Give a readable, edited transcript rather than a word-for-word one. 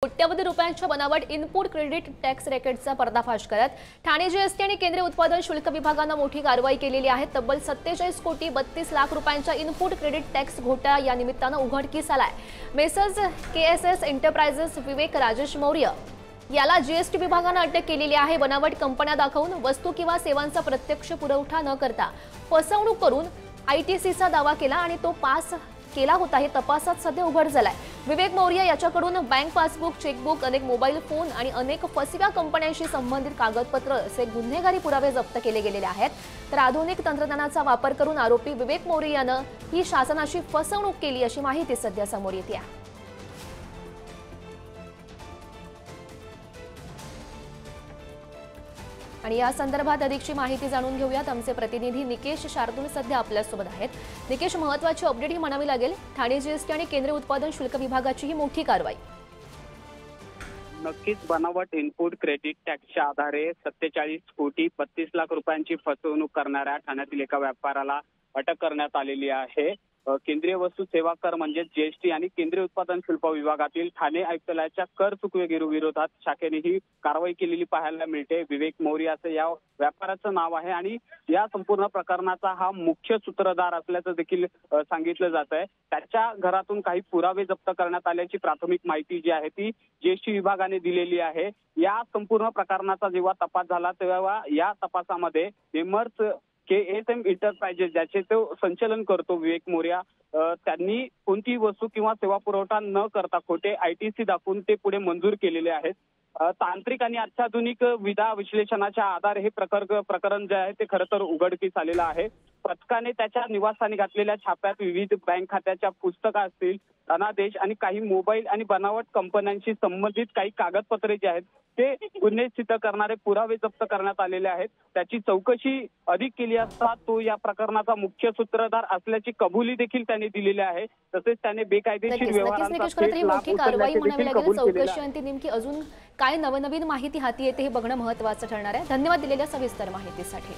कोट्यवधी रुपयांच्या बनावट इनपुट क्रेडिट टॅक्स रॅकेटचा पर्दाफाश करत ठाणे जीएसटी आणि केंद्रीय उत्पादन शुल्क विभागाने मोठी कारवाई केलेली आहे। तब्बल 47 कोटी 32 लाख रुपयांच्या इनपुट क्रेडिट टॅक्स घोटाळा या निमित्ताने उघडकीस आलाय। मेसर्स केएसएस एंटरप्राइजेस विवेक राजेश मौर्य याला जीएसटी विभागाने अटक केलेली आहे। बनावट कंपन्या दाखवून वस्तू किंवा सेवांचा प्रत्यक्ष पुरवठा न करता फसवणूक करून आयटीसीचा दावा केला आणि तो पास केला होता। हे तपासात सध्या उघड झालाय। विवेक मौर्य याच्याकडून बँक पासबुक, चेकबुक, अनेक मोबाईल फोन आणि अनेक फसव्या कंपन्यांशी संबंधित कागदपत्र असे गुन्हेगारी पुरावे जप्त केले गेलेले आहेत। तर आधुनिक तंत्रज्ञानाचा वापर करून आरोपी विवेक मौर्य याने ही शासनाची फसवणूक केली अशी माहिती सध्या समोर येते आहे। आणि या संदर्भात अधिकची माहिती जाणून घेऊयात। आमचे प्रतिनिधी निकेश शार्दूल सध्या आपल्या सोबत आहेत। निकेश, महत्त्वाची अपडेट ही म्हणावी लागेल, ठाणे जीएसटी आणि केंद्रीय उत्पादन शुल्क विभागाची ही मोठी कारवाई। नक्कीच बनावट इनपुट क्रेडिट टॅक्सच्या आधारे 47 कोटी 32 लाख रुपयांची फसवणूक करणाऱ्या ठाण्यातील एका व्यापाऱ्याला अटक करण्यात आलेली आहे। केंद्रीय वस्तू सेवा कर म्हणजे जीएसटी आणि केंद्रीय उत्पादन शुल्क विभागातील ठाणे आयुक्तालयाच्या कर चुकवेगिरीविरोधात शाखेने ही कारवाई केलेली पाहायला मिळते। विवेक मौर्य असं या व्यापाऱ्याचं नाव आहे आणि या संपूर्ण प्रकरणाचा हा मुख्य सूत्रधार असल्याचं देखील सांगितलं जात आहे। त्याच्या घरातून काही पुरावे जप्त करण्यात आल्याची प्राथमिक माहिती जी आहे ती जीएसटी विभागाने दिलेली आहे। या संपूर्ण प्रकरणाचा जेव्हा तपास झाला तेव्हा या तपासामध्ये मेमर्स केएसएम एंटरप्राइजेस ज्याचे तो संचालन करतो विवेक मौर्य, त्यांनी कोणतीही वस्तू किंवा सेवा पुरवठा न करता खोटे आयटीसी दाखवून ते पुढे मंजूर केलेले आहेत। तांत्रिक आणि अत्याधुनिक विधा विश्लेषणाच्या आधारे हे प्रकरण जे आहे ते खरं तर उघडकीस आलेलं आहे। पथकाने त्याच्या निवासस्थानी घातलेल्या छाप्यात विविध बँक खात्याच्या पुस्तकं असतील, धनादेश आणि काही मोबाईल आणि बनावट कंपन्यांशी संबंधित काही कागदपत्रे जे आहेत ते गुन्हे सिद्ध करणारे पुरावे जप्त करण्यात आलेले आहेत। त्याची चौकशी अधिक केली असता तो या प्रकरणाचा मुख्य सूत्रधार असल्याची कबुली देखील त्यांनी दिलेली आहे। तसेच त्याने बेकायदेशीर व्यवहारांचा कारवाई म्हणावी लागेल। चौकशी आणि नेमकी अजून काय नवनवीन माहिती हाती येते हे बघणं महत्त्वाचं ठरणार आहे। धन्यवाद दिलेल्या सविस्तर माहितीसाठी।